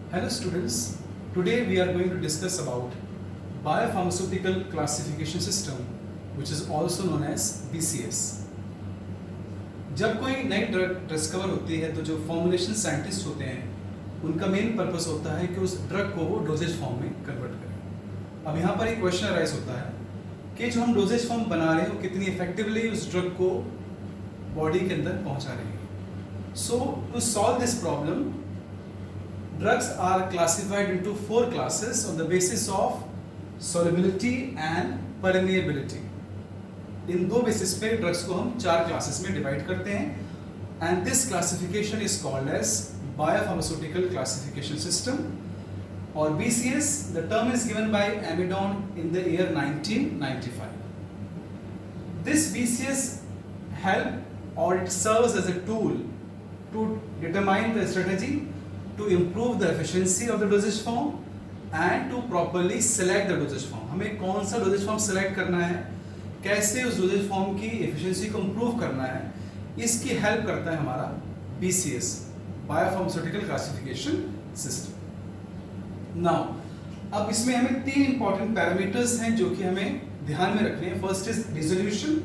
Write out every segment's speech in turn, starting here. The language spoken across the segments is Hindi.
Hello students, today we are going to discuss about biopharmaceutical classification system which is also known as BCS. जब कोई नई ड्रग डिस्कवर होती है तो जो फॉर्मुलेशन साइंटिस्ट होते हैं उनका मेन पर्पस होता है कि उस ड्रग को वो डोजेज फॉर्म में कन्वर्ट करें। अब यहाँ पर एक क्वेश्चन राइज होता है कि जो हम डोजेज फॉर्म बना रहे हैं वो कितनी इफेक्टिवली उस ड्रग को बॉडी के अंदर पहुँचा रहे हैं। So to solve this problem, drugs are classified into 4 classes on the basis of solubility and permeability. इन दो बेसिस पे ड्रग्स को हम 4 क्लासेस में डिवाइड करते हैं and this classification is called as biopharmaceutical classification system और BCS. The term is given by Amidon in the year 1995. This BCS help or it serves as a tool to determine the strategy to improve the efficiency of the dosage form and to properly select the dosage form. हमें कौन सा dosage form select करना है, कैसे उस dosage form की efficiency को improve करना है, इसकी help करता है हमारा BCS, Biopharmaceutical Classification System. Now, अब इसमें हमें 3 important parameters हैं जो कि हमें ध्यान में रखने हैं. First is dissolution,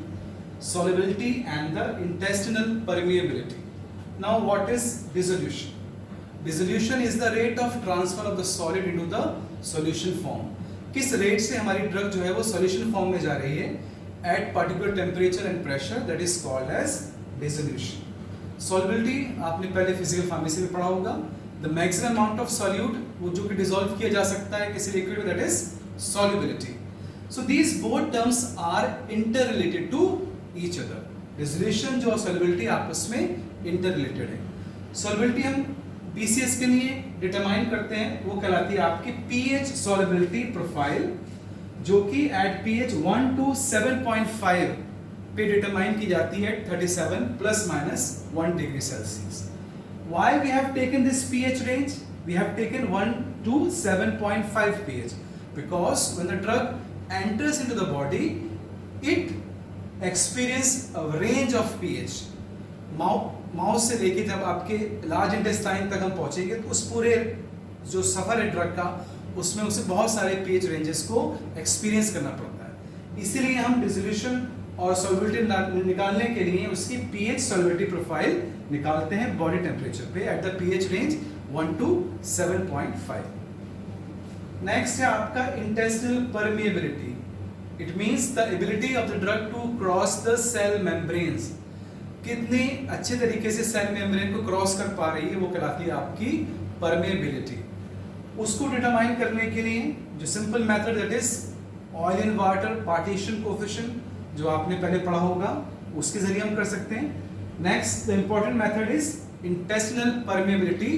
solubility and the intestinal permeability. Now, what is dissolution? Dissolution is the rate of transfer of the solid into the solution form. किस रेट से हमारी ड्रग जो है वो solution form में जा रही है at particular temperature and pressure, that is called as dissolution. Solubility आपने पहले physical pharmacy में पढ़ा होगा. The maximum amount of solute वो जो कि dissolve किया जा सकता है किसी liquid में, that is solubility. So these both terms are interrelated to each other. Dissolution जो solubility आपस में interrelated है. Solubility हम BCS के लिए डिटरमाइन करते हैं, वो कहलाती है आपकी pH solubility प्रोफाइल जो कि एट pH 1 to 7.5 पे डिटरमाइन की जाती है 37 plus minus 1 degree Celsius. Why we have taken this pH range? We have taken 1 to 7.5 pH because when the drug enters into the body, it experiences a range of pH. Mouth से लेके जब आपके लार्ज इंटेस्टाइन तक हम पहुंचेंगे तो उस पूरे जो सफर है ड्रग का उसमें उसे बहुत सारे pH रेंजेस को एक्सपीरियंस करना पड़ता है. इसीलिए हम डिसोल्यूशन और सॉल्युबिलिटी निकालने के लिए उसकी pH सॉल्युबिलिटी प्रोफाइल निकालते हैं बॉडी टेम्परेचर पे at the pH range 1 to 7.5. Next है आपका intestinal permeability. It means the ability of the drug to cross the cell membranes. कितनी अच्छे तरीके से सेल मेम्ब्रेन को क्रॉस कर पा रही है वो कहलाती है आपकी परमेबिलिटी. उसको डिटरमाइन करने के लिए जो simple method that is oil in water partition coefficient जो आपने पहले पढ़ा होगा उसके जरिए हम कर सकते हैं. Next the important method is intestinal permeability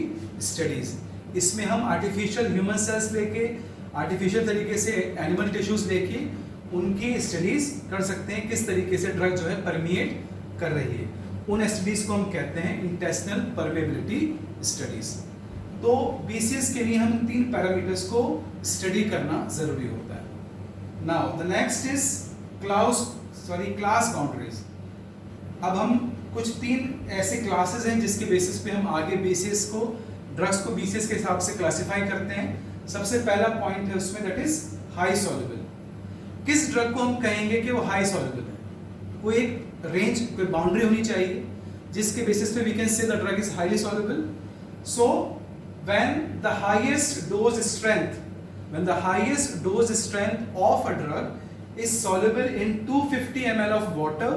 studies. इसमें हम आर्टिफिशियल ह्यूमन सेल्स लेके आर्टिफिशियल तरीके से एनिमल टिश्यूज लेके उनकी स्टडीज कर सकते हैं किस तरीके से ड्रग जो है परमिएट कर रही है. उन स्टडीज को हम कहते हैं इंटेस्टिनल परमेबिलिटी स्टडीज. तो BCS के लिए हम 3 पैरामीटर्स को स्टडी करना जरूरी होता है. Now the next is class boundaries. अब हम कुछ 3 ऐसे क्लासेस हैं जिसके बेसिस पे हम आगे BCS को ड्रग्स को BCS के हिसाब से क्लासिफाई करते हैं. सबसे पहला पॉइंट है उसमें दैट इज हाई सॉल्युबल. किस ड्रग को हम कहेंगे कि वो हाई सॉल्युबल है? कोई एक रेंज कोई बाउंड्री होनी चाहिए जिसके बेसिस पे we can say the drug is highly soluble. So when the highest dose strength of a drug is soluble in 250 ml of water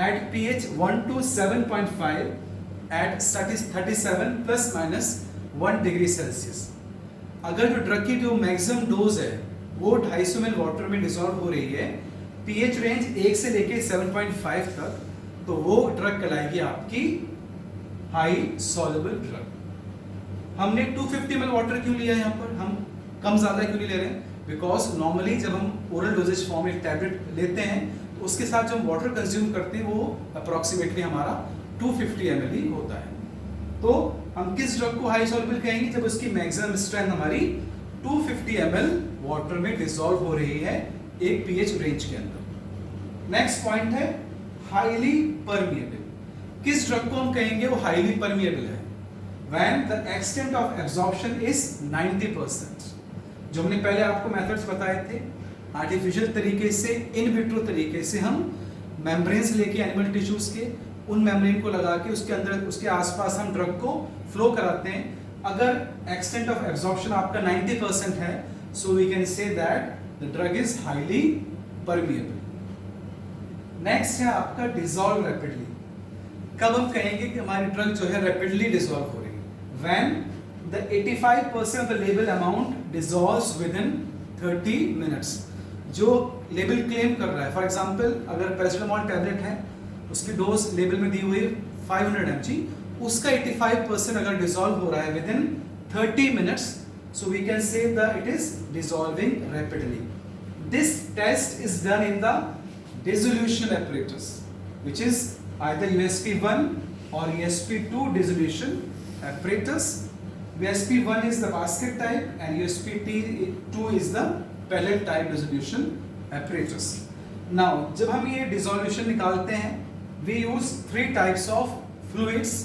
at pH 1 to 7.5 at 37 plus minus 1 degree Celsius. अगर जो ड्रग की जो मैक्सिमम डोज है वो 250 ml वाटर में डिसॉल्व हो रही है pH रेंज 1 से लेके 7.5 तक, तो वो ड्रग कहलाएगी आपकी हाई सॉल्युबल ड्रग. हमने 250 ml वाटर क्यों लिया यहाँ पर, हम कम ज़्यादा क्यों नहीं ले रहे हैं? बिकॉज नॉर्मली जब हम ओरल डोजेज फॉर्म में टैबलेट लेते हैं तो उसके साथ जो हम वाटर कंज्यूम करते हैं वो अप्रॉक्सीमेटली हमारा 250 ml ही होता है. तो हम किस ड्रग को हाई सॉल्युबल कहेंगे? जब उसकी मैक्सिमम स्ट्रेंथ हमारी 250 ml वाटर में डिसॉल्व हो रही है एक pH रेंज के अंदर. नेक्स्ट पॉइंट है हाईली परमिएबल. किस ड्रग को हम कहेंगे वो हाईली परमिएबल है? When the extent of absorption is 90%। जो हमने पहले आपको मेथड्स बताए थे, आर्टिफिशियल तरीके से, इन विट्रो तरीके से हम मेम्ब्रेन्स लेके एनिमल टिश्यूज के, उन मेम्ब्रेन को लगा के उसके अंदर, उसके आसपास हम ड्रग को फ्लो कराते हैं। अगर एक्सटेंट ऑफ एब्जॉर्प्शन आपका 90% है, so we can say that the drug is highly permeable. Next है आपका डिसॉल्व रैपिडली। कब हम कहेंगे कि हमारी ड्रग जो है रैपिडली डिसॉल्व हो रही है? When the 85% of the label amount dissolves with in 30 minutes. जो लेबल क्लेम कर रहा है, फॉर एग्जांपल अगर पैरासिटामोल टैबलेट है, उसकी डोज लेबल में दी हुई है 500 mg, उसका 85% अगर डिसॉल्व हो रहा है within 30 minutes, so we can say that it is dissolving rapidly. This test is done in the dissolution apparatus, which is either USP1 or USP2 dissolution apparatus. USP1 is the basket type and USP2 is the pellet type dissolution apparatus. Now, जब हम ये dissolution निकालते हैं, we use 3 types of fluids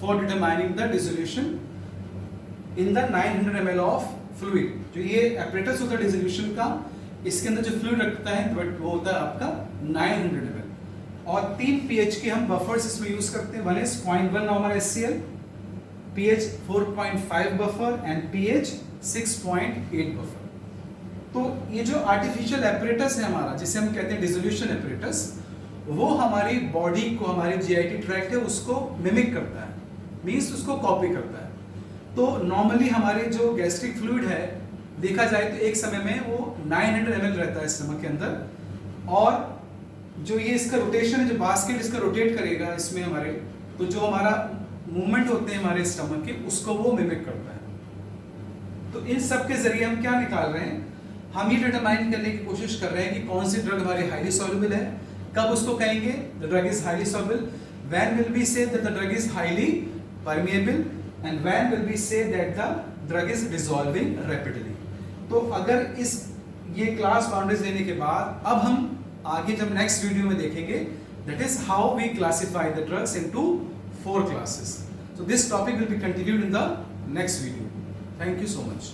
for determining the dissolution in the 900 ml of fluid. जो ये apparatus होता है dissolution का, इसके अंदर जो फ्लूइड रखता है वो होता है आपका 900 ml। और 3 pH के हम बफर्स इसमें यूज करते हैं। 1 is 0.1 normal HCl, pH 4.5 buffer and pH 6.8 buffer. तो ये जो आर्टिफिशियल एपरेटस है हमारा, जिसे हम कहते हैं डिसोल्यूशन एपरेटस, वो हमारी बॉडी को, हमारे GIT ट्रैक्ट है उसको मिमिक करता है, मीन्स उसको कॉपी करता है। तो नॉर्मली हमारे जो गैस्ट्रिक फ्लूइड है, देखा जाए तो एक समय में वो 900 ml रहता है स्टमक के अंदर, और जो ये इसका रोटेशन है, जो बास्केट इसका रोटेट करेगा इसमें हमारे, तो जो हमारा मूवमेंट होते हैं हमारे स्टमक के, उसको वो मिमिक करता है। तो इन सब के जरिए हम क्या निकाल रहे हैं? हम ये डिटरमाइन करने की कोशिश कर रहे हैं कि कौन सी ड्रग हमारी हाईली सॉल्युबल है। कब उसको कहेंगे the drug is highly soluble? When will we say that the drug is highly permeable, and when will we say that the drug is dissolving rapidly. तो अगर ये क्लास बाउंड्रीज लेने के बाद अब हम आगे जब नेक्स्ट वीडियो में देखेंगे, that is how we classify the drugs into 4 classes. So this topic will be continued in the next video. Thank you so much.